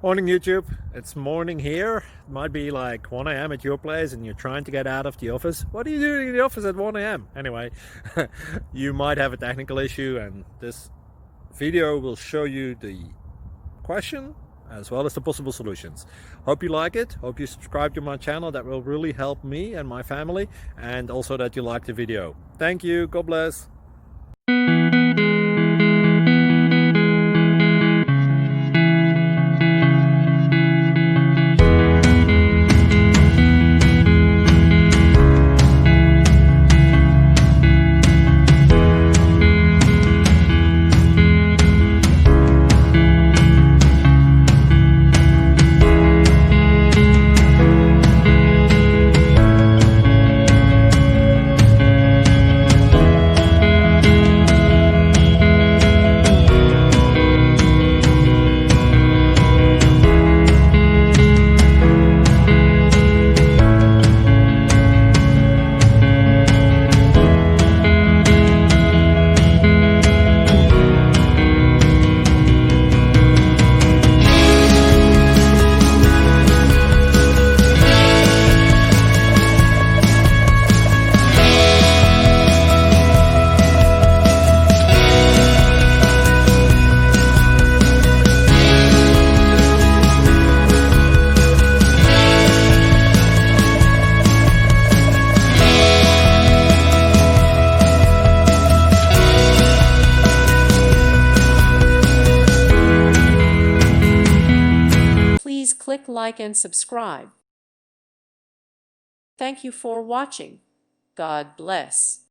Morning YouTube, it's morning here. It might be like 1 a.m. at your place and you're trying to get out of the office. What are you doing in the office at 1 a.m.? Anyway, you might have a technical issue and this video will show you the question as well as the possible solutions. Hope you like it, hope you subscribe to my channel. That will really help me and my family, and also that you like the video. Thank you, God bless. Please click like and subscribe. Thank you for watching. God bless.